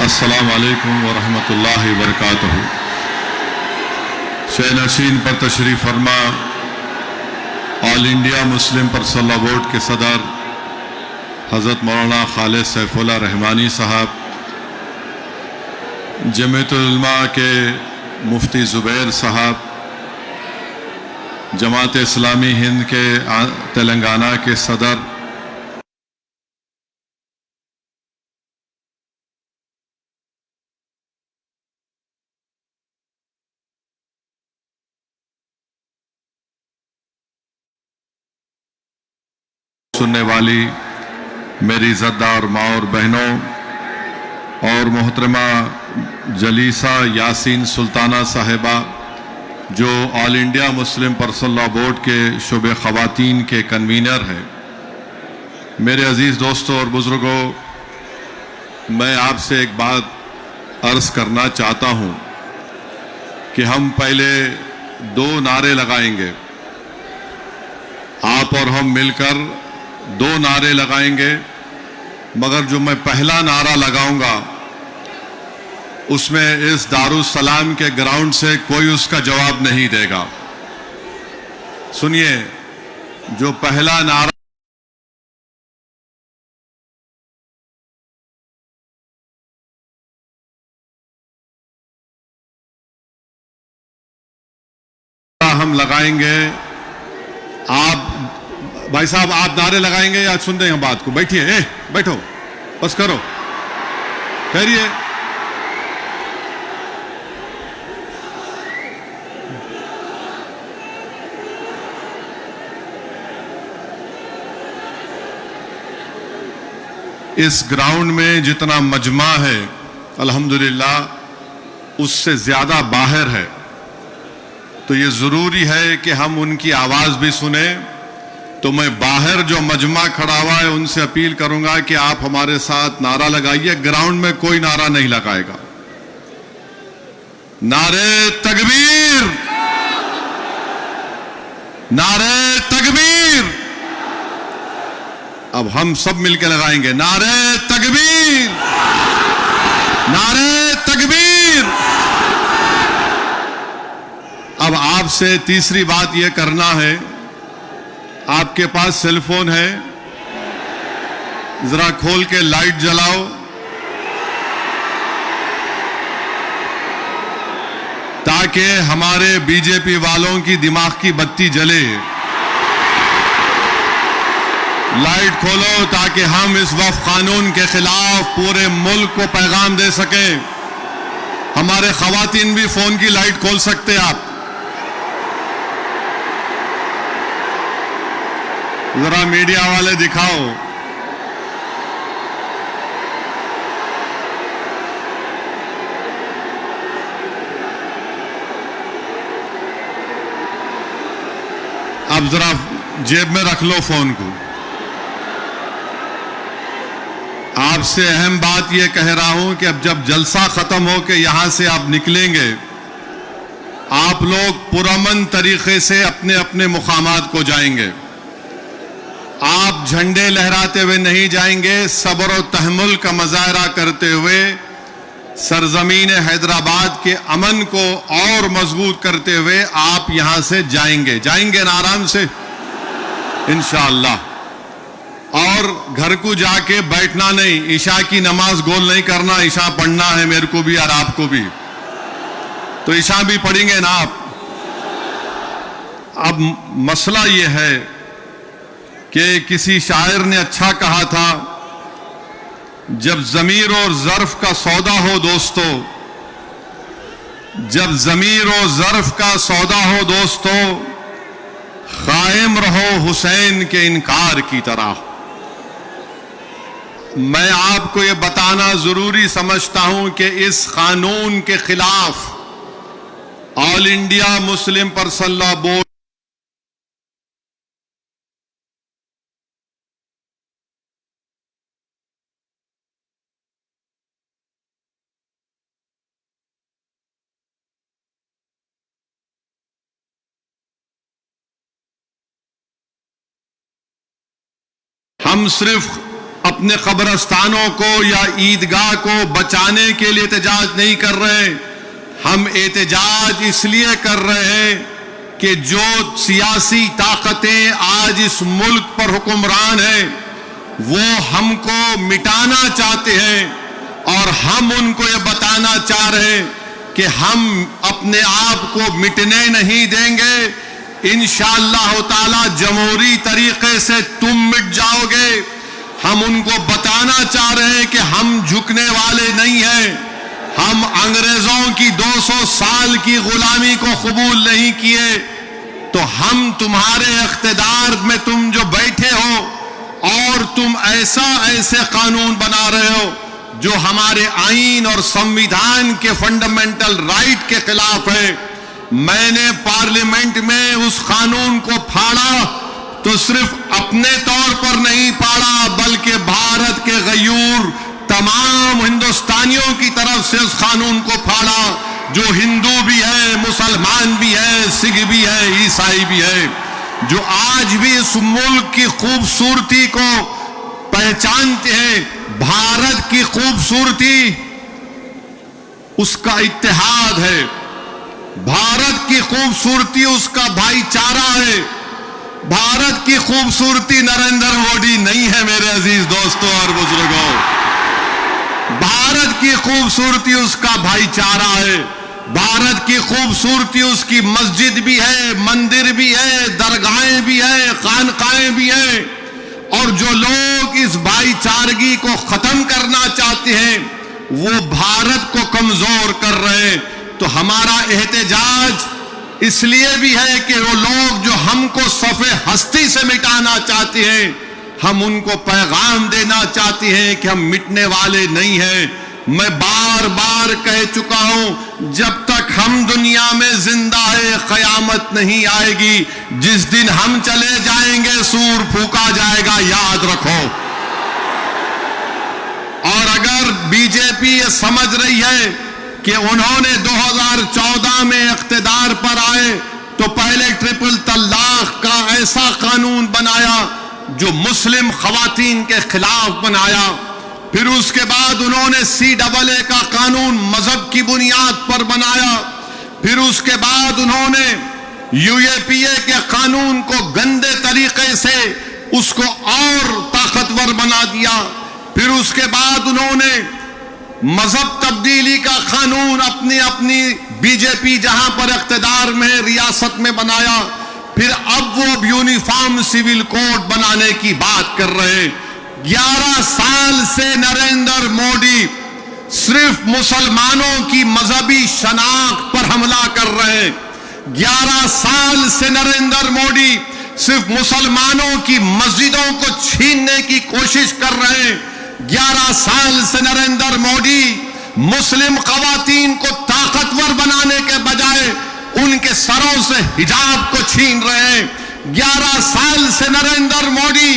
अस्सलाम वालेकुम वरहमतुल्लाहि वबरकातुहू। शे नशीन पर तशरीफ़ फरमा all India Muslim personal board के सदर हज़रत मौलाना खालिद सैफुल्लाह रहमानी साहब, जमीयतुल उलमा के मुफ्ती ज़ुबैर साहब, जमात इस्लामी हिंद के तेलंगाना के सदर, सुनने वाली मेरी इज़्ज़तदार माँ और बहनों और मोहतरमा जलीसा यासीन सुल्ताना साहिबा, जो all India Muslim personal law board के शुबे ख़वातीन के कन्वीनर हैं, मेरे अज़ीज़ दोस्तों और बुज़ुर्गों, मैं आपसे एक बात अर्ज़ करना चाहता हूँ कि हम पहले दो नारे लगाएंगे। आप और हम मिलकर दो नारे लगाएंगे, मगर जो मैं पहला नारा लगाऊंगा उसमें इस दारुस्सलाम के ग्राउंड से कोई उसका जवाब नहीं देगा। सुनिए, जो पहला नारा हम लगाएंगे, आप भाई साहब आप नारे लगाएंगे या सुन रहे हैं बात को? बैठिए, बैठो, बस करो, ठहरिए। इस ग्राउंड में जितना मजमा है अल्हम्दुलिल्लाह उससे ज्यादा बाहर है, तो ये जरूरी है कि हम उनकी आवाज भी सुने। तो मैं बाहर जो मजमा खड़ा हुआ है उनसे अपील करूंगा कि आप हमारे साथ नारा लगाइए। ग्राउंड में कोई नारा नहीं लगाएगा। नारे तकबीर, नारे तकबीर। अब हम सब मिलकर लगाएंगे नारे तकबीर, नारे तकबीर। अब आपसे तीसरी बात यह करना है, आपके पास सेलफोन है, जरा खोल के लाइट जलाओ। ताकि हमारे बीजेपी वालों की दिमाग की बत्ती जले। लाइट खोलो ताकि हम इस वक्फ कानून के खिलाफ पूरे मुल्क को पैगाम दे सकें। हमारे खवातीन भी फोन की लाइट खोल सकते आप। जरा मीडिया वाले दिखाओ। अब जरा जेब में रख लो फोन को। आपसे अहम बात यह कह रहा हूं कि अब जब जलसा खत्म हो के यहां से आप निकलेंगे, आप लोग पुरअमन तरीके से अपने अपने मुकामात को जाएंगे। आप झंडे लहराते हुए नहीं जाएंगे, सब्र और तहम्मुल का मुजाहरा करते हुए सरजमीन हैदराबाद के अमन को और मजबूत करते हुए आप यहां से जाएंगे ना आराम से इंशाअल्लाह। और घर को जाके बैठना नहीं, ईशा की नमाज गोल नहीं करना। ईशा पढ़ना है मेरे को भी और आपको भी, तो ईशा भी पढ़ेंगे ना आप। अब मसला यह है कि किसी शायर ने अच्छा कहा था, जब ज़मीर और ज़र्फ का सौदा हो दोस्तों, जब ज़मीर और ज़र्फ का सौदा हो दोस्तों, कायम रहो हुसैन के इनकार की तरह। मैं आपको यह बताना जरूरी समझता हूं कि इस कानून के खिलाफ all India Muslim personal law board हम सिर्फ अपने कब्रस्तानों को या ईदगाह को बचाने के लिए एहतजाज नहीं कर रहे। हम एहतजाज इसलिए कर रहे हैं कि जो सियासी ताकतें आज इस मुल्क पर हुक्मरान हैं वो हमको मिटाना चाहते हैं और हम उनको ये बताना चाह रहे हैं कि हम अपने आप को मिटने नहीं देंगे। इंशाअल्लाह ताला जमहूरी तरीके से तुम मिट जाओगे। हम उनको बताना चाह रहे हैं कि हम झुकने वाले नहीं हैं। हम अंग्रेजों की 200 साल की गुलामी को कबूल नहीं किए, तो हम तुम्हारे इख्तिदार में तुम जो बैठे हो और तुम ऐसे कानून बना रहे हो जो हमारे आईन और संविधान के फंडामेंटल राइट के खिलाफ है। मैंने पार्लियामेंट में उस कानून को फाड़ा तो सिर्फ अपने तौर पर नहीं फाड़ा, बल्कि भारत के गयूर तमाम हिंदुस्तानियों की तरफ से उस कानून को फाड़ा, जो हिंदू भी है, मुसलमान भी है, सिख भी है, ईसाई भी है, जो आज भी इस मुल्क की खूबसूरती को पहचानते हैं। भारत की खूबसूरती उसका इत्तेहाद है, भारत की खूबसूरती उसका भाईचारा है। भारत की खूबसूरती नरेंद्र मोदी नहीं है मेरे अजीज दोस्तों और बुजुर्गों। भारत की खूबसूरती उसका भाईचारा है। भारत की खूबसूरती उसकी मस्जिद भी है, मंदिर भी है, दरगाहें भी है, खानकाएं भी हैं। और जो लोग इस भाईचारगी को खत्म करना चाहते हैं वो भारत को कमजोर कर रहे हैं। तो हमारा एहतजाज इसलिए भी है कि वो लोग जो हमको सफ़े हस्ती से मिटाना चाहते हैं, हम उनको पैगाम देना चाहते हैं कि हम मिटने वाले नहीं हैं। मैं बार बार कह चुका हूं, जब तक हम दुनिया में जिंदा है कयामत नहीं आएगी। जिस दिन हम चले जाएंगे सूर फूका जाएगा, याद रखो। और अगर बीजेपी ये समझ रही है कि उन्होंने 2014 में इख्तिदार पर आए तो पहले ट्रिपल तलाक का ऐसा कानून बनाया जो मुस्लिम खवातीन के खिलाफ बनाया, फिर उसके बाद उन्होंने CAA का कानून मजहब की बुनियाद पर बनाया, फिर उसके बाद उन्होंने UAPA के कानून को गंदे तरीके से उसको और ताकतवर बना दिया, फिर उसके बाद उन्होंने मजहब तब्दीली का कानून अपनी बीजेपी जहां पर इख्तिदार में रियासत में बनाया, फिर अब वो यूनिफॉर्म सिविल कोड बनाने की बात कर रहे हैं। 11 साल से नरेंद्र मोदी सिर्फ मुसलमानों की मजहबी शनाख्त पर हमला कर रहे हैं। 11 साल से नरेंद्र मोदी सिर्फ मुसलमानों की मस्जिदों को छीनने की कोशिश कर रहे हैं। 11 साल से नरेंद्र मोदी मुस्लिम खवातीन को ताकतवर बनाने के बजाय उनके सरों से हिजाब को छीन रहे हैं। 11 साल से नरेंद्र मोदी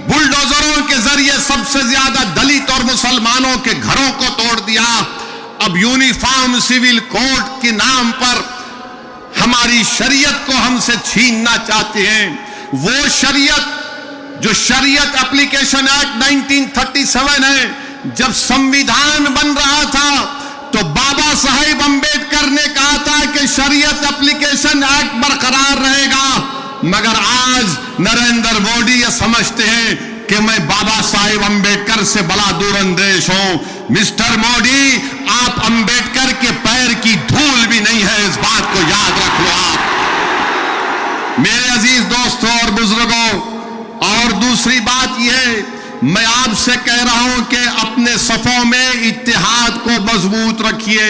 बुलडोजरों के जरिए सबसे ज्यादा दलित और मुसलमानों के घरों को तोड़ दिया। अब यूनिफॉर्म सिविल कोड के नाम पर हमारी शरीयत को हमसे छीनना चाहते हैं। वो शरीयत जो शरीयत एप्लीकेशन एक्ट 1937 है, जब संविधान बन रहा था तो बाबा साहेब अंबेडकर ने कहा था कि शरीयत एप्लीकेशन एक्ट बरकरार रहेगा, मगर आज नरेंद्र मोदी ये समझते हैं कि मैं बाबा साहेब अंबेडकर से बड़ा दूरंदेश हूं। मिस्टर मोदी, आप अंबेडकर के पैर की धूल भी नहीं है, इस बात को याद रख लो आप मेरे अजीज दोस्तों और बुजुर्गों। और दूसरी बात यह, मैं आपसे कह रहा हूं कि अपने सफों में इत्तेहाद को मजबूत रखिए।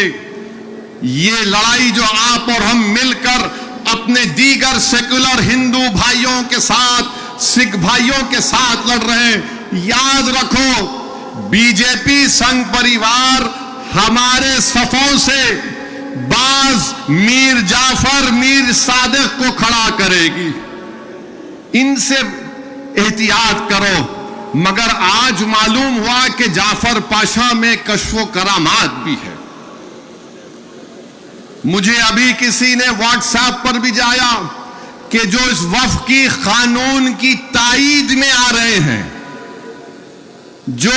ये लड़ाई जो आप और हम मिलकर अपने दीगर सेक्युलर हिंदू भाइयों के साथ, सिख भाइयों के साथ लड़ रहे हैं, याद रखो बीजेपी संघ परिवार हमारे सफों से बाज मीर जाफर, मीर सादिक को खड़ा करेगी। इनसे एहतियात करो। मगर आज मालूम हुआ कि जाफर पाशा में कश्फो करामात भी है। मुझे अभी किसी ने व्हाट्सएप पर भी जाया कि जो इस वफ की कानून की ताईद में आ रहे हैं, जो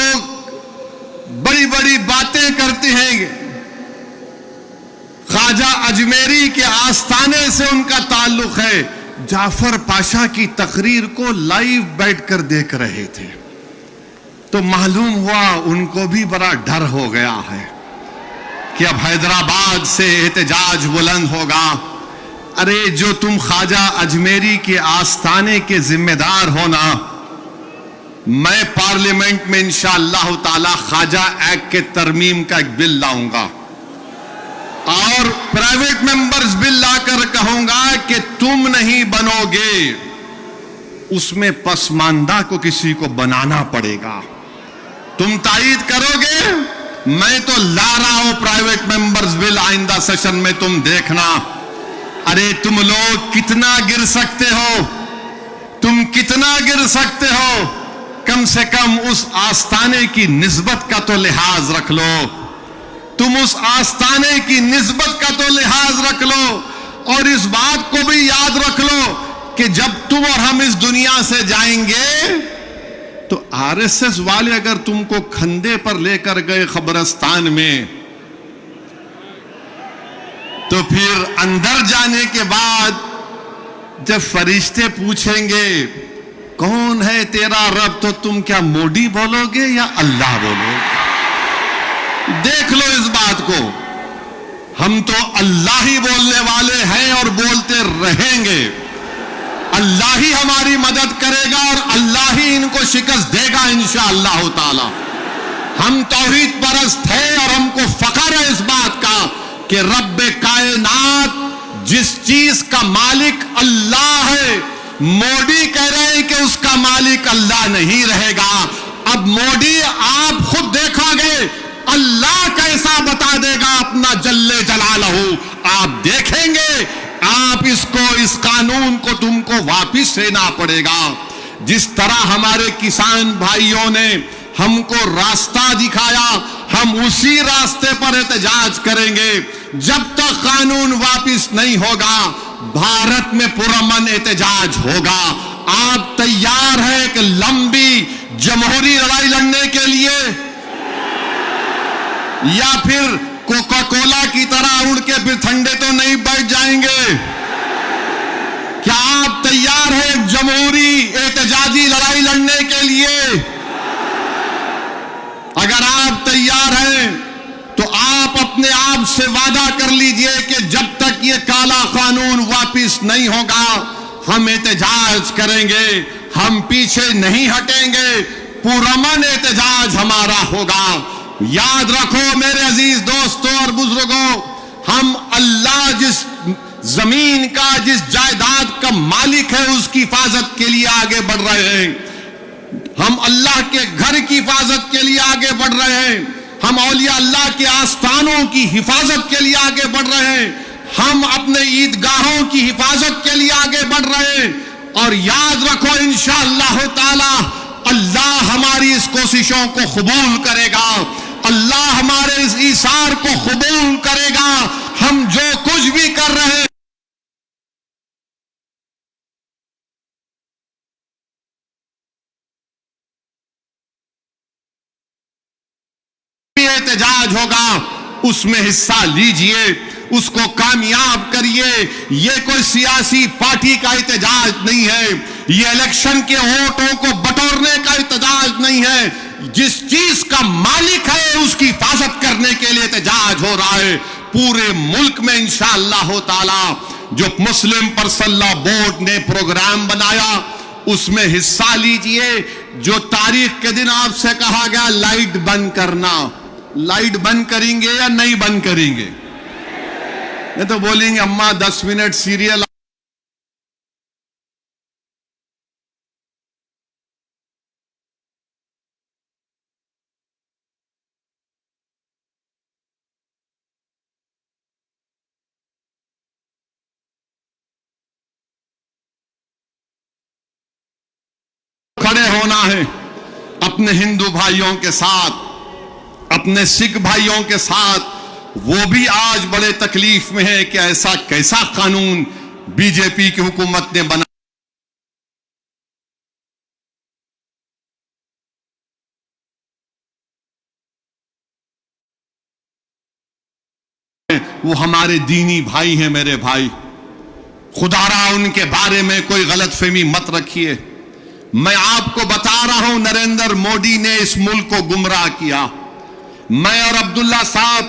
बड़ी बड़ी बातें करते हैं, ख्वाजा अजमेरी के आस्थाने से उनका ताल्लुक है, जाफर पाशा की तकरीर को लाइव बैठकर देख रहे थे, तो मालूम हुआ उनको भी बड़ा डर हो गया है कि अब हैदराबाद से एहतजाज बुलंद होगा। अरे जो तुम ख्वाजा अजमेरी के आस्थाने के जिम्मेदार हो ना, मैं पार्लियामेंट में इंशाअल्लाह ताला ख्वाजा एक्ट के तरमीम का एक बिल लाऊंगा और प्राइवेट मेंबर्स बिल लाकर कहूंगा कि तुम नहीं बनोगे, उसमें पसमानदा को किसी को बनाना पड़ेगा। तुम तायीद करोगे, मैं तो ला रहा हूं प्राइवेट मेंबर्स बिल आइंदा सेशन में, तुम देखना। अरे तुम लोग कितना गिर सकते हो, तुम कितना गिर सकते हो, कम से कम उस आस्थाने की निस्बत का तो लिहाज रख लो, तुम उस आस्थाने की निस्बत का तो लिहाज रख लो। और इस बात को भी याद रख लो कि जब तुम और हम इस दुनिया से जाएंगे तो आरएसएस वाले अगर तुमको खंदे पर लेकर गए कब्रिस्तान में, तो फिर अंदर जाने के बाद जब फरिश्ते पूछेंगे कौन है तेरा रब, तो तुम क्या मोदी बोलोगे या अल्लाह बोलोगे? देख लो इस बात को, हम तो अल्लाह ही बोलने वाले हैं और बोलते रहेंगे। अल्लाह ही हमारी मदद करेगा और अल्लाह ही इनको शिकस्त देगा इंशाअल्लाह ताला। हम तौहीद परस्त हैं और हमको फख्र है इस बात का कि रब्बे कायनात जिस चीज का मालिक अल्लाह है, मोदी कह रहे हैं कि उसका मालिक अल्लाह नहीं रहेगा। अब मोदी आप खुद देखोगे अल्लाह कैसा बता देगा अपना जल्ले जलालहू, आप देखेंगे। आप इसको, इस कानून को तुमको वापिस लेना पड़ेगा। जिस तरह हमारे किसान भाइयों ने हमको रास्ता दिखाया, हम उसी रास्ते पर एहतजाज करेंगे। जब तक कानून वापिस नहीं होगा, भारत में पुरअमन एहतजाज होगा। आप तैयार हैं कि लंबी जमहूरी लड़ाई लड़ने के लिए, या फिर कोका कोला की तरह उड़ के फिर ठंडे तो नहीं बैठ जाएंगे? क्या आप तैयार हैं जमहूरी एहतजाजी लड़ाई लड़ने के लिए? अगर आप तैयार हैं तो आप अपने आप से वादा कर लीजिए कि जब तक ये काला कानून वापिस नहीं होगा, हम एहतजाज करेंगे, हम पीछे नहीं हटेंगे, पुरअमन एहतजाज हमारा होगा। याद रखो मेरे अजीज दोस्तों और बुजुर्गों, हम अल्लाह जिस जमीन का, जिस जायदाद का मालिक है, उसकी हिफाजत के लिए आगे बढ़ रहे हैं। हम अल्लाह के घर की हिफाजत के लिए आगे बढ़ रहे हैं। हम औलिया अल्लाह के आस्थानों की हिफाजत के लिए आगे बढ़ रहे हैं। हम अपने ईदगाहों की हिफाजत के लिए आगे बढ़ रहे हैं। और याद रखो इंशाअल्लाह ताला अल्लाह हमारी इस कोशिशों को कबूल करेगा, अल्लाह हमारे इस ईसार को कबूल करेगा। हम जो कुछ भी कर रहे हैं एहतजाज होगा, उसमें हिस्सा लीजिए, उसको कामयाब करिए। ये कोई सियासी पार्टी का एहतजाज नहीं है, ये इलेक्शन के वोटों को बटोरने का एहतजाज नहीं है। जिस चीज का मालिक है उसकी हिफाजत करने के लिए एहतजाज हो रहा है पूरे मुल्क में इंशाअल्लाह ताला। जो मुस्लिम पर्सनल बोर्ड ने प्रोग्राम बनाया उसमें हिस्सा लीजिए। जो तारीख के दिन आपसे कहा गया लाइट बंद करना, लाइट बंद करेंगे या नहीं बंद करेंगे? नहीं तो बोलेंगे अम्मा 10 मिनट सीरियल। खड़े होना है अपने हिंदू भाइयों के साथ, अपने सिख भाइयों के साथ। वो भी आज बड़े तकलीफ में है कि ऐसा कैसा कानून बीजेपी की हुकूमत ने बना वो हमारे दीनी भाई हैं मेरे भाई। खुदारा उनके बारे में कोई गलतफहमी मत रखिए। मैं आपको बता रहा हूं, नरेंद्र मोदी ने इस मुल्क को गुमराह किया। मैं और अब्दुल्ला साहब,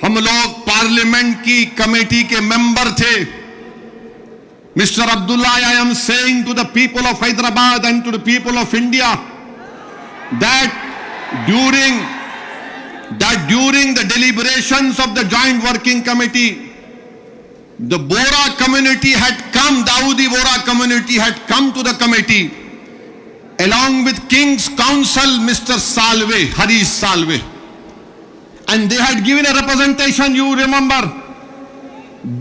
हम लोग पार्लियामेंट की कमेटी के मेंबर थे। Mister Abdullah, I am saying to the people of Hyderabad and to the people of India that during the deliberations of the joint working committee, the Bora community had come, Dawoodi Bora community had come to the committee along with King's Counsel Mr. Salve, Harish Salve, and they had given a representation. You remember,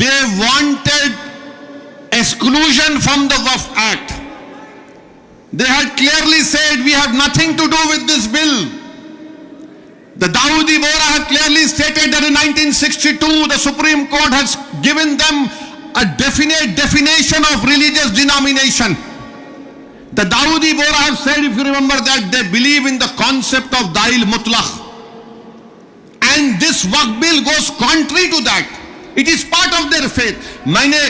they wanted exclusion from the Waqf Act. They had clearly said, we have nothing to do with this bill. The Dawoodi Bora had clearly stated that in 1962 the Supreme Court has given them a definite definition of religious denomination. The Dawoodi Bora have said, if you remember, that they believe in the concept of Dail Mutlaq. And this Waqf bill goes contrary to that. It is part of their faith. मैंने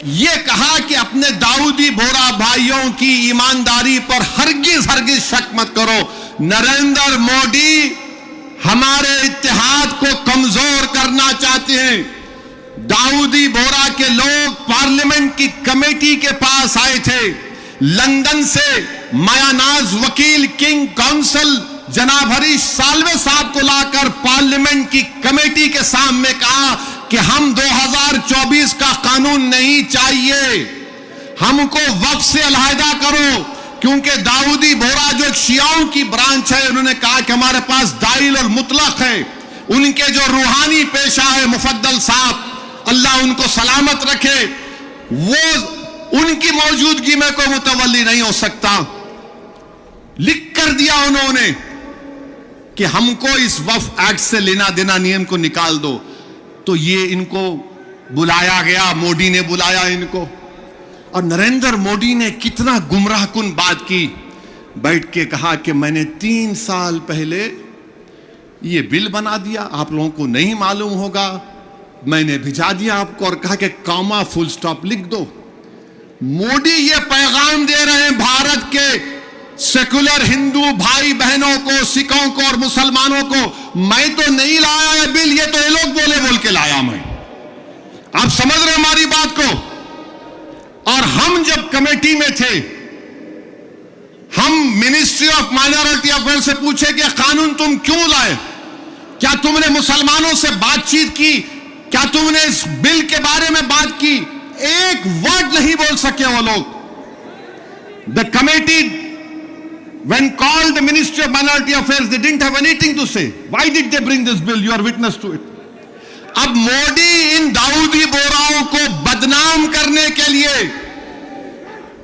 ये कहा कि अपने दाऊदी बोरा भाइयों की ईमानदारी पर हरगिज शक मत करो। नरेंद्र मोदी हमारे इत्तेहाद को कमजोर करना चाहते हैं। दाऊदी बोरा के लोग पार्लियामेंट की कमेटी के पास आए थे, लंदन से मायानाज वकील किंग काउंसिल जनाब हरीश साल्वे साहब को लाकर पार्लियामेंट की कमेटी के सामने कहा कि हम 2024 का कानून नहीं चाहिए, हमको वक्फ से अलहदा करो। क्योंकि दाऊदी बोरा जो शियाओं की ब्रांच है, उन्होंने कहा कि हमारे पास दाइल और मुतलक है। उनके जो रूहानी पेशा है मुफद्दल साहब, अल्लाह उनको सलामत रखे, वो उनकी मौजूदगी में कोई मुतवल्ली नहीं हो सकता। लिख कर दिया उन्होंने कि हमको इस वक्फ एक्ट से लेना देना, नियम को निकाल दो। तो ये इनको बुलाया गया, मोदी ने बुलाया इनको, और नरेंद्र मोदी ने कितना गुमराहकुन बात की। बैठ के कहा कि मैंने 3 साल पहले ये बिल बना दिया, आप लोगों को नहीं मालूम होगा, मैंने भिजा दिया आपको, और कहा कि कॉमा फुल स्टॉप लिख दो। मोदी ये पैगाम दे रहे हैं भारत के सेकुलर हिंदू भाई बहनों को, सिखों को और मुसलमानों को, मैं तो नहीं लाया ये बिल, ये तो ये लोग बोल के लाया मैं। आप समझ रहे हमारी बात को? और हम जब कमेटी में थे, हम मिनिस्ट्री ऑफ माइनॉरिटी अफेयर से पूछे कि कानून तुम क्यों लाए, क्या तुमने मुसलमानों से बातचीत की, क्या तुमने इस बिल के बारे में बात की? एक वर्ड नहीं बोल सके वो लोग। The committee when called the Ministry of Minority Affairs, they didn't have anything to say. Why did they bring this bill? You are witness to it. अब मोदी इन दाऊदी बोराओं को बदनाम करने के लिए,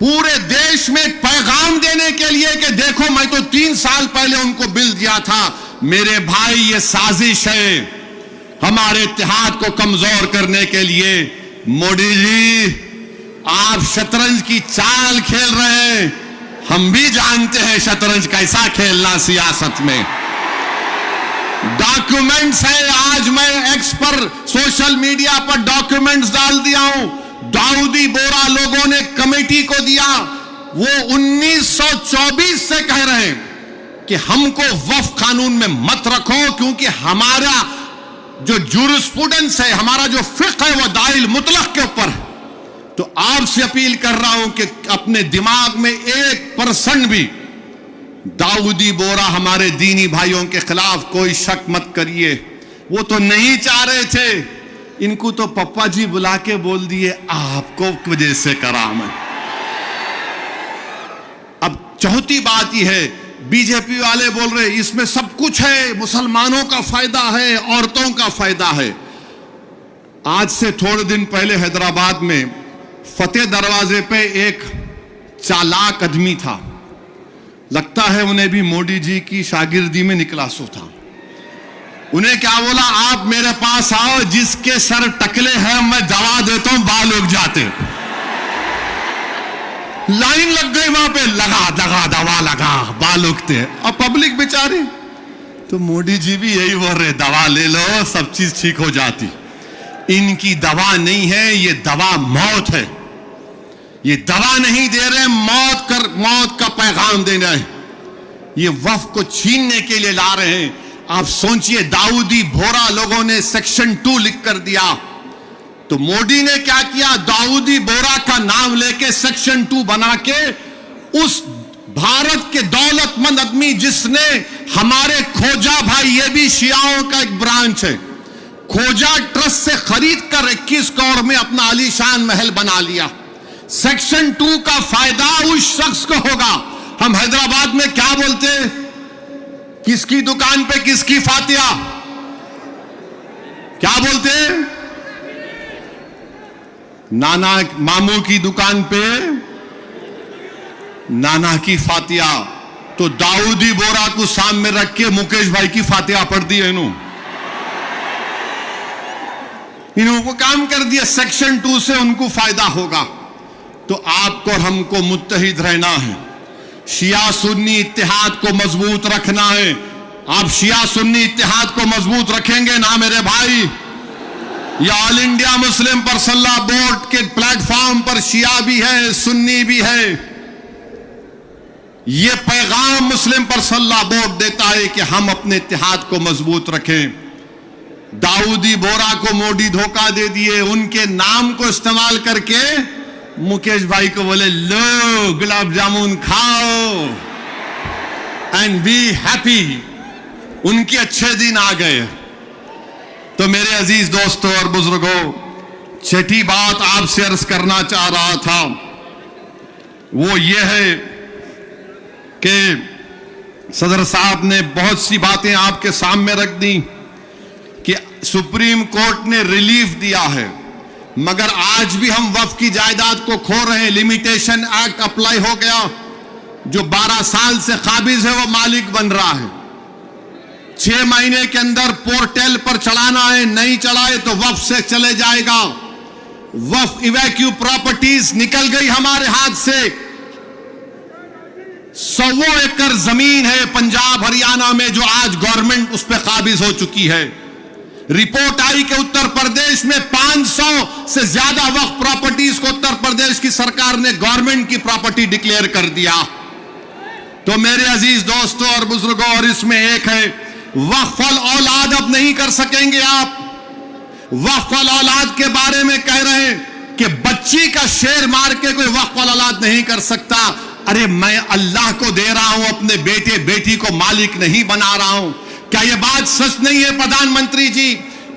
पूरे देश में पैगाम देने के लिए कि देखो मैं तो 3 साल पहले उनको बिल दिया था। मेरे भाई, ये साजिश है हमारे इत्तेहाद को कमजोर करने के लिए। मोदी जी, आप शतरंज की चाल खेल रहे हैं, हम भी जानते हैं शतरंज कैसा खेलना सियासत में। डॉक्यूमेंट्स है, आज मैं एक्स पर सोशल मीडिया पर डॉक्यूमेंट्स डाल दिया हूं। दाऊदी बोरा लोगों ने कमेटी को दिया, वो 1924 से कह रहे हैं कि हमको वक्फ कानून में मत रखो, क्योंकि हमारा जो जूरिस्प्रूडेंस है, हमारा जो फिक्र है, वो दाइल मुतलक के ऊपर है। तो आपसे अपील कर रहा हूं कि अपने दिमाग में 1% भी दाऊदी बोरा हमारे दीनी भाइयों के खिलाफ कोई शक मत करिए। वो तो नहीं चाह रहे थे, इनको तो पप्पा जी बुला के बोल दिए आपको वजह से करा मैं। अब चौथी बात यह है, बीजेपी वाले बोल रहे इसमें सब कुछ है, मुसलमानों का फायदा है, औरतों का फायदा है। आज से थोड़े दिन पहले हैदराबाद में फतेह दरवाजे पे एक चालाक आदमी था, लगता है उन्हें भी मोदी जी की शागिर्दी में निकला सो था। उन्हें क्या बोला, आप मेरे पास आओ, जिसके सर टकले हैं मैं दवा देता हूं, बाल उग जाते। लाइन लग गई वहां पे, लगा दवा लगा, बाल उगते। अब पब्लिक बेचारी तो मोदी जी भी यही बोल रहे, दवा ले लो सब चीज ठीक हो जाती। इनकी दवा नहीं है, ये दवा मौत है। ये दवा नहीं दे रहे, मौत का पैगाम दे रहे हैं। ये वक्फ को छीनने के लिए ला रहे हैं। आप सोचिए, दाऊदी बोहरा लोगों ने सेक्शन 2 लिख कर दिया, तो मोदी ने क्या किया, दाऊदी बोहरा का नाम लेके सेक्शन 2 बना के उस भारत के दौलतमंद आदमी जिसने हमारे खोजा भाई, ये भी शियाओं का एक ब्रांच है, खोजा ट्रस्ट से खरीद कर 21 करोड़ में अपना आलीशान महल बना लिया। सेक्शन 2 का फायदा उस शख्स को होगा। हम हैदराबाद में क्या बोलते, किसकी दुकान पे किसकी फातिया, क्या बोलते, नाना मामू की दुकान पे नाना की फातिया। तो दाऊदी बोहरा को सामने रख के मुकेश भाई की फातिया पढ़ दी है इन्होंने काम कर दिया। सेक्शन 2 से उनको फायदा होगा। तो आपको और हमको मुत्तहिद रहना है, शिया सुन्नी इत्तेहाद को मजबूत रखना है। आप शिया सुन्नी इत्तेहाद को मजबूत रखेंगे ना मेरे भाई, ये all India Muslim personal board के प्लेटफॉर्म पर शिया भी है, सुन्नी भी है। ये पैगाम मुस्लिम पर्सनल बोर्ड देता है कि हम अपने इत्तेहाद को मजबूत रखें। दाऊदी बोहरा को मोदी धोखा दे दिए, उनके नाम को इस्तेमाल करके मुकेश भाई को बोले, लो गुलाब जामुन खाओ एंड बी हैप्पी। उनके अच्छे दिन आ गए। तो मेरे अजीज दोस्तों और बुजुर्गों, छठी बात आपसे अर्ज करना चाह रहा था वो ये है कि सदर साहब ने बहुत सी बातें आपके सामने रख दी कि सुप्रीम कोर्ट ने रिलीफ दिया है, मगर आज भी हम वक्फ की जायदाद को खो रहे हैं। लिमिटेशन एक्ट अप्लाई हो गया, जो 12 साल से काबिज है वो मालिक बन रहा है। 6 महीने के अंदर पोर्टल पर चढ़ाना है, नहीं चढ़ाए तो वक्फ से चले जाएगा। वक्फ इवैक्यू प्रॉपर्टीज निकल गई हमारे हाथ से। 100 एकड़ जमीन है पंजाब हरियाणा में जो आज गवर्नमेंट उस पर काबिज हो चुकी है। रिपोर्ट आई कि उत्तर प्रदेश में 500 से ज्यादा वक्फ प्रॉपर्टीज को उत्तर प्रदेश की सरकार ने गवर्नमेंट की प्रॉपर्टी डिक्लेयर कर दिया। तो मेरे अजीज दोस्तों और बुजुर्गों, और इसमें एक है वक्फ औलाद अब नहीं कर सकेंगे आप। वक्फ औलाद के बारे में कह रहे हैं कि बच्ची का शेर मार के कोई वक्फ औलाद नहीं कर सकता। अरे मैं अल्लाह को दे रहा हूं, अपने बेटे बेटी को मालिक नहीं बना रहा हूं। क्या यह बात सच नहीं है प्रधानमंत्री जी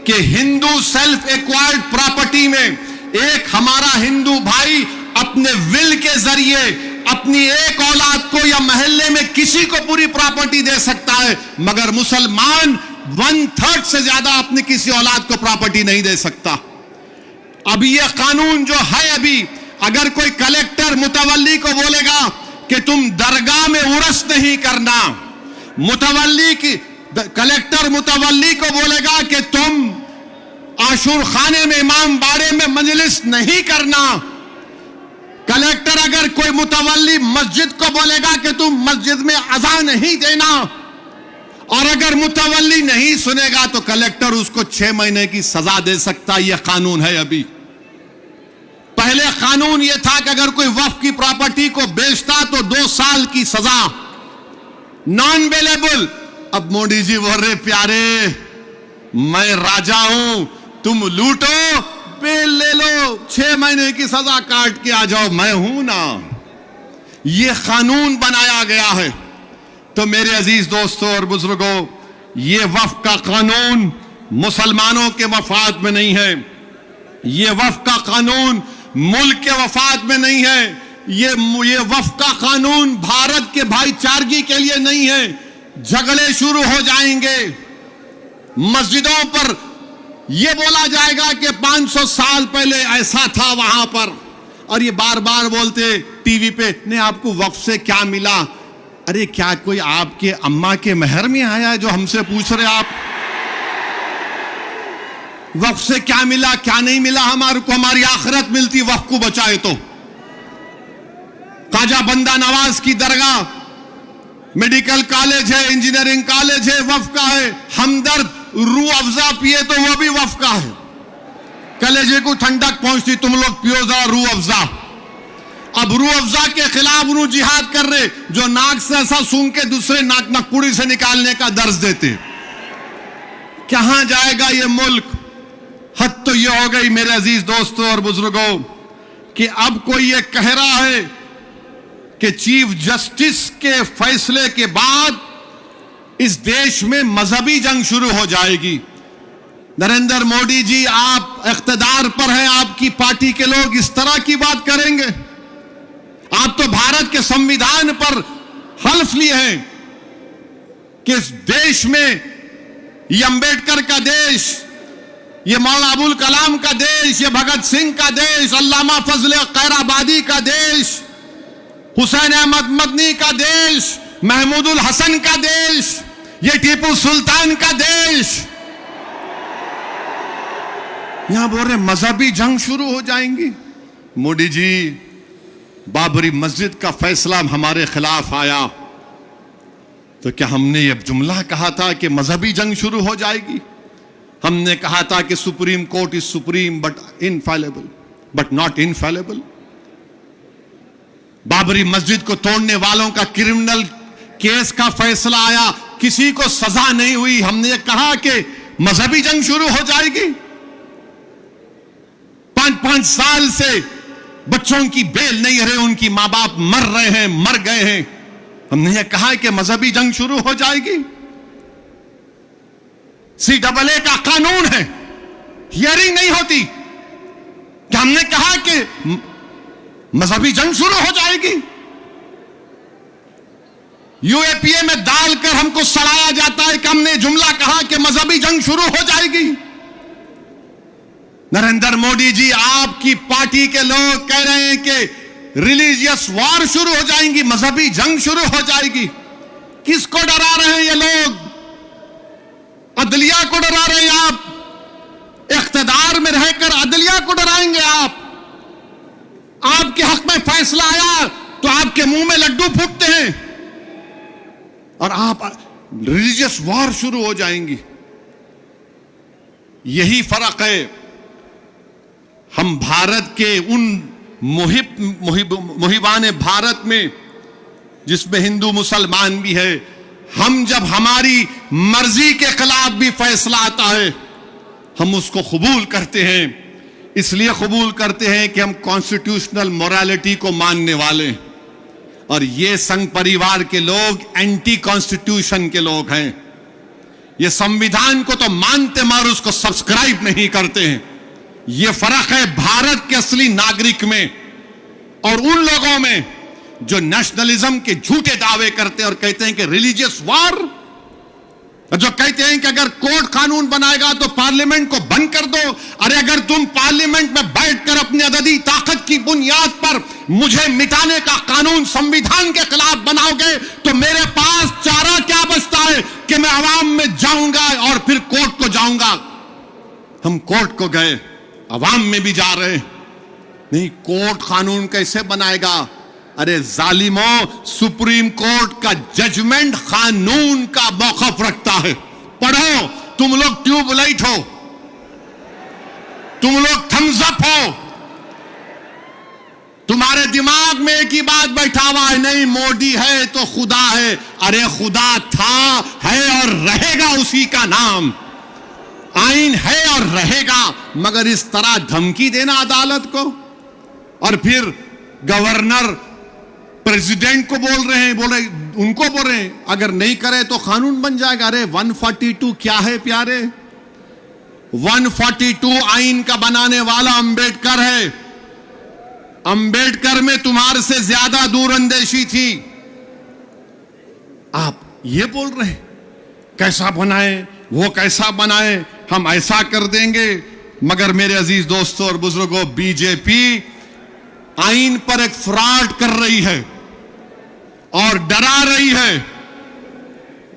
कि हिंदू सेल्फ एक्वायर्ड प्रॉपर्टी में एक हमारा हिंदू भाई अपने विल के जरिए अपनी एक औलाद को या मोहल्ले में किसी को पूरी प्रॉपर्टी दे सकता है, मगर मुसलमान 1/3 से ज्यादा अपनी किसी औलाद को प्रॉपर्टी नहीं दे सकता। अभी यह कानून जो है, अभी अगर कोई कलेक्टर मुतवल्ली को बोलेगा कि तुम दरगाह में उर्स नहीं करना, कलेक्टर मुतवल्ली को बोलेगा कि तुम आशूर खाने में इमाम बाड़े में मजलिस नहीं करना, कलेक्टर अगर कोई मुतवल्ली मस्जिद को बोलेगा कि तुम मस्जिद में अज़ान नहीं देना, और अगर मुतवल्ली नहीं सुनेगा तो कलेक्टर उसको 6 महीने की सजा दे सकता। यह कानून है। अभी पहले कानून यह था कि अगर कोई वक्फ की प्रॉपर्टी को बेचता तो 2 साल की सजा, नॉन बेलेबल। अब मोदी जी बोल रहे, प्यारे मैं राजा हूं, तुम लूटो बेल ले लो, 6 महीने की सजा काट के आ जाओ, मैं हूं ना। यह कानून बनाया गया है। तो मेरे अजीज दोस्तों और बुजुर्गों, यह वक्फ का कानून मुसलमानों के मफाद में नहीं है। यह वक्फ का कानून मुल्क के वफाद में नहीं है। ये वक्फ का कानून भारत के भाईचारगी के लिए नहीं है। झगड़े शुरू हो जाएंगे। मस्जिदों पर यह बोला जाएगा कि 500 साल पहले ऐसा था वहां पर, और ये बार बार बोलते टीवी पे, ने आपको वक्फ से क्या मिला? अरे क्या कोई आपके अम्मा के महर में आया है जो हमसे पूछ रहे आप? वक्फ से क्या मिला क्या नहीं मिला? हमारे को हमारी आखिरत मिलती वक्फ को बचाए तो। ख्वाजा बंदा नवाज की दरगाह मेडिकल कॉलेज है, इंजीनियरिंग कॉलेज है, वफ का है। हमदर्द रूह अफ़ज़ा पिए तो वो भी वफ का है। कलेजे को ठंडक पहुंचती, तुम लोग पियो जरा रूह अफ़ज़ा। अब रूह अफ़ज़ा के खिलाफ उन्हों जिहाद कर रहे जो नाक से ऐसा सूंघ के दूसरे नाक नकपुड़ी से निकालने का दर्ज देते। कहां जाएगा ये मुल्क? हद तो ये हो गई मेरे अजीज दोस्तों और बुजुर्गों कि अब कोई ये कह रहा है कि चीफ जस्टिस के फैसले के बाद इस देश में मजहबी जंग शुरू हो जाएगी। नरेंद्र मोदी जी, आप इख्तिदार पर हैं, आपकी पार्टी के लोग इस तरह की बात करेंगे? आप तो भारत के संविधान पर हल्फ लिए हैं कि इस देश में ये अंबेडकर का देश, ये मौलाना अबुल कलाम का देश, ये भगत सिंह का देश, अल्लामा फजल खैराबादी का देश, हुसैन अहमद मदनी का देश, महमूदुल हसन का देश, ये टीपू सुल्तान का देश। यहां बोल रहे मजहबी जंग शुरू हो जाएंगी। मोदी जी, बाबरी मस्जिद का फैसला हमारे खिलाफ आया तो क्या हमने यह जुमला कहा था कि मजहबी जंग शुरू हो जाएगी? हमने कहा था कि supreme court is supreme but infallible, but not infallible. Babri मस्जिद को तोड़ने वालों का क्रिमिनल केस का फैसला आया, किसी को सजा नहीं हुई। हमने कहा कि मजहबी जंग शुरू हो जाएगी। 5-5 साल से बच्चों की बेल नहीं रहे, उनकी मां बाप मर रहे हैं, मर गए हैं। हमने यह कहा कि मजहबी जंग शुरू हो जाएगी। CAA का कानून है, हियरिंग नहीं होती। क्या हमने कहा कि मजहबी जंग शुरू हो जाएगी? UAPA में डालकर हमको सड़ाया जाता है कि हमने जुमला कहा कि मजहबी जंग शुरू हो जाएगी। नरेंद्र मोदी जी, आपकी पार्टी के लोग कह रहे हैं कि रिलीजियस वॉर शुरू हो जाएंगी, मजहबी जंग शुरू हो जाएगी। किसको डरा रहे हैं ये लोग? अदलिया को डरा रहे हैं आप। इख्तिदार में रहकर अदलिया को डराएंगे आप। आपके हक में फैसला आया तो आपके मुंह में लड्डू फूटते हैं और आप रिलीजियस वॉर शुरू हो जाएंगी। यही फर्क है हम भारत के उन मुहिबान भारत में जिसमें हिंदू मुसलमान भी है। हम जब हमारी मर्जी के खिलाफ भी फैसला आता है हम उसको कबूल करते हैं। इसलिए कबूल करते हैं कि हम कॉन्स्टिट्यूशनल मोरालिटी को मानने वाले हैं और ये संघ परिवार के लोग एंटी कॉन्स्टिट्यूशन के लोग हैं। ये संविधान को तो मानते मगर उसको सब्सक्राइब नहीं करते हैं। ये फर्क है भारत के असली नागरिक में और उन लोगों में जो नेशनलिज्म के झूठे दावे करते हैं और कहते हैं कि रिलीजियस वॉर, जो कहते हैं कि अगर कोर्ट कानून बनाएगा तो पार्लियामेंट को बंद कर दो। अरे अगर तुम पार्लियामेंट में बैठकर अपनी अददी ताकत की बुनियाद पर मुझे मिटाने का कानून संविधान के खिलाफ बनाओगे तो मेरे पास चारा क्या बचता है कि मैं आवाम में जाऊंगा और फिर कोर्ट को जाऊंगा। हम कोर्ट को गए, अवाम में भी जा रहे नहीं। कोर्ट कानून कैसे बनाएगा? अरे जालिमों, सुप्रीम कोर्ट का जजमेंट कानून का मौकफ रखता है। पढ़ो, तुम लोग ट्यूबलाइट हो, तुम लोग थम्स अप हो। तुम्हारे दिमाग में एक ही बात बैठा हुआ है, नहीं मोदी है तो खुदा है। अरे खुदा था, है और रहेगा उसी का नाम। आइन है और रहेगा, मगर इस तरह धमकी देना अदालत को और फिर गवर्नर प्रेसिडेंट को बोल रहे हैं, उनको बोल रहे हैं अगर नहीं करे तो कानून बन जाएगा। अरे 142 क्या है प्यारे? 142 आइन का बनाने वाला अंबेडकर है। अंबेडकर में तुम्हारे से ज्यादा दूरअंदेशी थी। आप ये बोल रहे हैं कैसा बनाए, वो कैसा बनाए, हम ऐसा कर देंगे। मगर मेरे अजीज दोस्तों और बुजुर्गों, बीजेपी आइन पर एक फ्रॉड कर रही है और डरा रही है।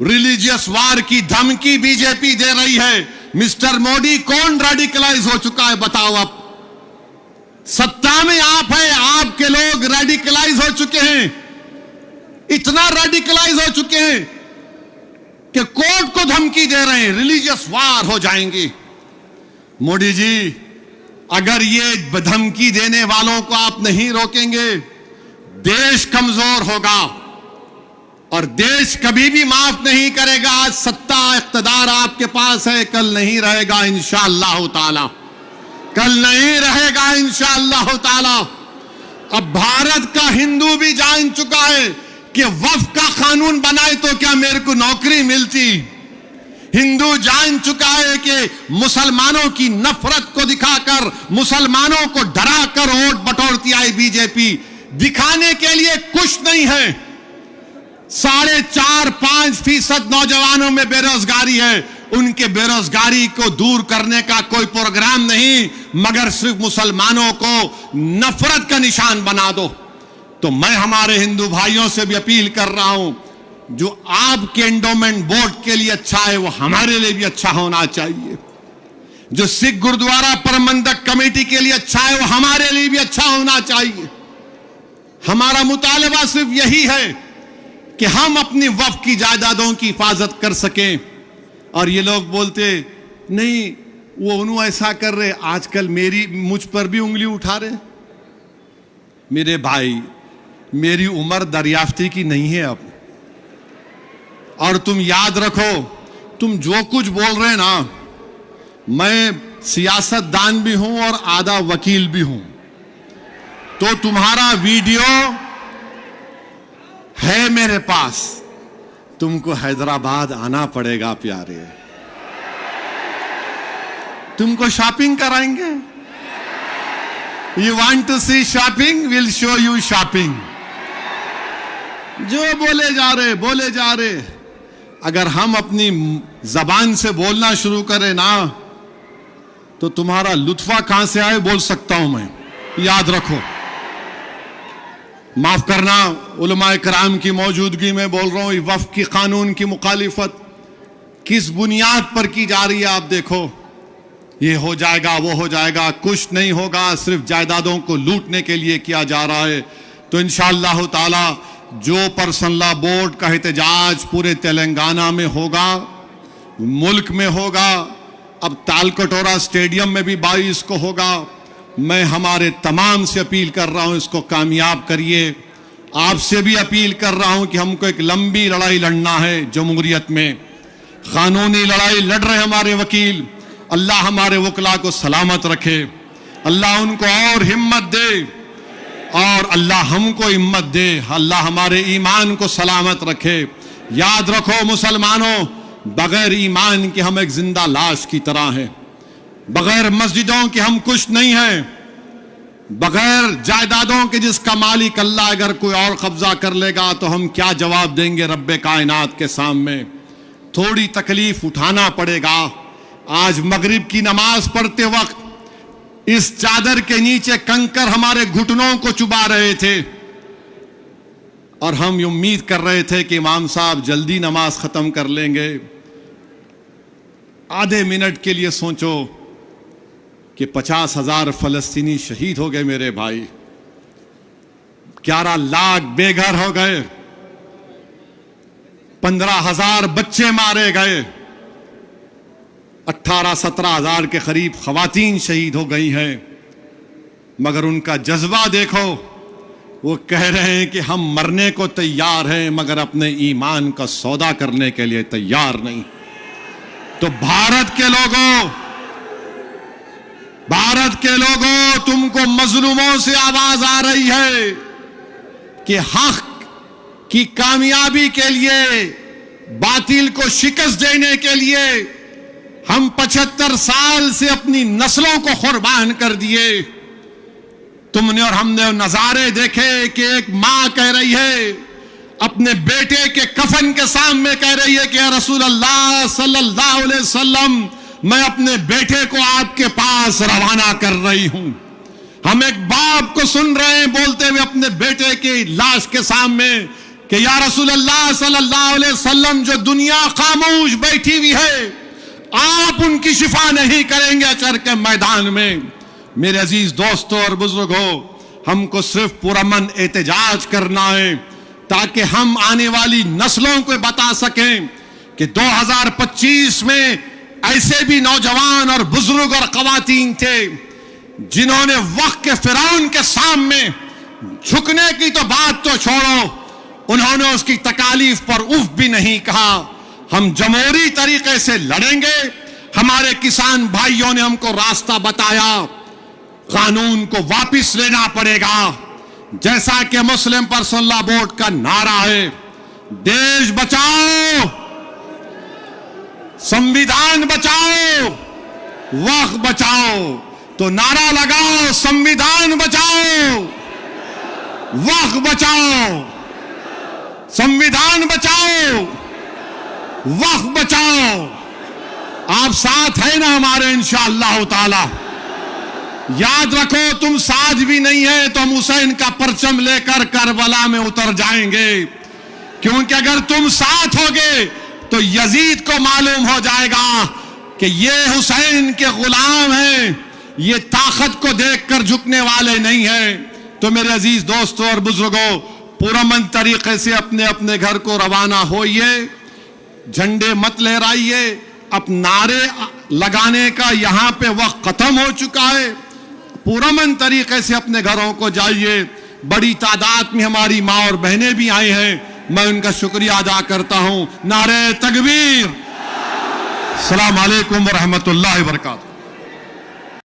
रिलीजियस वार की धमकी बीजेपी दे रही है। मिस्टर मोदी, कौन रेडिकलाइज हो चुका है बताओ? आप सत्ता में आप हैं, आपके लोग रेडिकलाइज हो चुके हैं। इतना रेडिकलाइज हो चुके हैं कि कोर्ट को धमकी दे रहे हैं, रिलीजियस वार हो जाएंगी। मोदी जी, अगर ये धमकी देने वालों को आप नहीं रोकेंगे, देश कमजोर होगा और देश कभी भी माफ नहीं करेगा। आज सत्ता इख्तिदार आपके पास है, कल नहीं रहेगा इंशाअल्लाह ताला, कल नहीं रहेगा इंशाअल्लाह ताला। अब भारत का हिंदू भी जान चुका है कि वक्फ का कानून बनाए तो क्या मेरे को नौकरी मिलती। हिंदू जान चुका है कि मुसलमानों की नफरत को दिखाकर, मुसलमानों को डराकर वोट बटोरती आई बीजेपी। दिखाने के लिए कुछ नहीं है। 4.5-5% नौजवानों में बेरोजगारी है। उनके बेरोजगारी को दूर करने का कोई प्रोग्राम नहीं, मगर सिर्फ मुसलमानों को नफरत का निशान बना दो। तो मैं हमारे हिंदू भाइयों से भी अपील कर रहा हूं, जो आपके एंडोमेंट बोर्ड के लिए अच्छा है वो हमारे लिए भी अच्छा होना चाहिए। जो सिख गुरुद्वारा प्रबंधक कमेटी के लिए अच्छा है वो हमारे लिए भी अच्छा होना चाहिए। हमारा मुतालबा सिर्फ यही है कि हम अपनी वक्फ की जायदादों की हिफाजत कर सकें। और ये लोग बोलते नहीं वो उन्होंने ऐसा कर रहे, आजकल मुझ पर भी उंगली उठा रहे। मेरे भाई, मेरी उम्र दरियाफ्ती की नहीं है अब, और तुम याद रखो, तुम जो कुछ बोल रहे ना, मैं सियासतदान भी हूं और आधा वकील भी हूं। तो तुम्हारा वीडियो है मेरे पास, तुमको हैदराबाद आना पड़ेगा प्यारे, तुमको शॉपिंग कराएंगे। You want to see shopping, will show you shopping. जो बोले जा रहे, अगर हम अपनी जबान से बोलना शुरू करें ना, तो तुम्हारा लुत्फा कहां से आए बोल सकता हूं मैं, याद रखो। माफ करना, उलमाए कराम की मौजूदगी में बोल रहा हूं। वक्फ की कानून की मुखालिफत किस बुनियाद पर की जा रही है आप देखो। ये हो जाएगा, वो हो जाएगा, कुछ नहीं होगा, सिर्फ जायदादों को लूटने के लिए किया जा रहा है। तो इंशाअल्लाह ताला जो पर्सनल बोर्ड का एहतजाज पूरे तेलंगाना में होगा, मुल्क में होगा, अब तालकटोरा स्टेडियम में भी 22 को होगा। मैं हमारे तमाम से अपील कर रहा हूं, इसको कामयाब करिए। आपसे भी अपील कर रहा हूं कि हमको एक लंबी लड़ाई लड़ना है जमहूरियत में। कानूनी लड़ाई लड़ रहे हमारे वकील, अल्लाह हमारे वकला को सलामत रखे, अल्लाह उनको और हिम्मत दे, और अल्लाह हमको हिम्मत दे, अल्लाह हमारे ईमान को सलामत रखे। याद रखो मुसलमानों, बगैर ईमान के हम एक जिंदा लाश की तरह हैं, बगैर मस्जिदों के हम कुछ नहीं हैं, बगैर जायदादों के जिसका मालिक अल्लाह अगर कोई और कब्जा कर लेगा तो हम क्या जवाब देंगे रब्बे कायनात के सामने। थोड़ी तकलीफ उठाना पड़ेगा। आज मगरिब की नमाज पढ़ते वक्त इस चादर के नीचे कंकर हमारे घुटनों को चुबा रहे थे, और हम ये उम्मीद कर रहे थे कि इमाम साहब जल्दी नमाज खत्म कर लेंगे। आधे मिनट के लिए सोचो कि 50,000 फलस्तीनी शहीद हो गए मेरे भाई, 11 लाख बेघर हो गए, 15,000 बच्चे मारे गए, 18-17 के करीब खवातीन शहीद हो गई हैं। मगर उनका जज्बा देखो, वो कह रहे हैं कि हम मरने को तैयार हैं मगर अपने ईमान का सौदा करने के लिए तैयार नहीं। तो भारत के लोगों, तुमको मजलूमों से आवाज आ रही है कि हक की कामयाबी के लिए, बातिल को शिकस्त देने के लिए हम 75 साल से अपनी नस्लों को कुर्बान कर दिए। तुमने और हमने नजारे देखे कि एक मां कह रही है अपने बेटे के कफन के सामने, कह रही है कि या रसूल अल्लाह सल्लल्लाहु अलैहि वसल्लम, मैं अपने बेटे को आपके पास रवाना कर रही हूं। हम एक बाप को सुन रहे हैं बोलते हुए अपने बेटे की लाश के सामने कि या रसूल अल्लाह सल्लल्लाहु अलैहि वसल्लम, जो दुनिया खामोश बैठी हुई है, आप उनकी शिफा नहीं करेंगे अचर के मैदान में। मेरे अजीज दोस्तों और बुजुर्गों, हमको सिर्फ पुरअमन एहतजाज करना है ताकि हम आने वाली नस्लों को बता सकें कि 2025 में ऐसे भी नौजवान और बुजुर्ग और खवातीन थे जिन्होंने वक्त के फिरौन के सामने झुकने की तो बात तो छोड़ो, उन्होंने उसकी तकालीफ पर उफ भी नहीं कहा। हम जमहूरी तरीके से लड़ेंगे। हमारे किसान भाइयों ने हमको रास्ता बताया, कानून को वापस लेना पड़ेगा। जैसा कि मुस्लिम पर्सनल लॉ बोर्ड का नारा है, देश बचाओ, संविधान बचाओ, वक्त बचाओ। तो नारा लगाओ, संविधान बचाओ, वक्त बचाओ, संविधान बचाओ, वक्त बचाओ। आप साथ हैं ना हमारे इंशाअल्लाह ताला। याद रखो, तुम साथ भी नहीं है तो हम हुसैन का परचम लेकर करबला में उतर जाएंगे, क्योंकि अगर तुम साथ होगे तो यजीद को मालूम हो जाएगा कि ये हुसैन के गुलाम हैं, ये ताकत को देखकर झुकने वाले नहीं हैं। तो मेरे अजीज दोस्तों और बुजुर्गों, पुरअमन तरीके से अपने अपने घर को रवाना होइए, झंडे मत लहराइए। अब नारे लगाने का यहां पे वक्त खत्म हो चुका है। पुरअमन तरीके से अपने घरों को जाइए। बड़ी तादाद में हमारी माँ और बहनें भी आई हैं, मैं उनका शुक्रिया अदा करता हूं। नारे तकबीर। अस्सलाम वालेकुम व रहमतुल्लाहि व बरकातहू।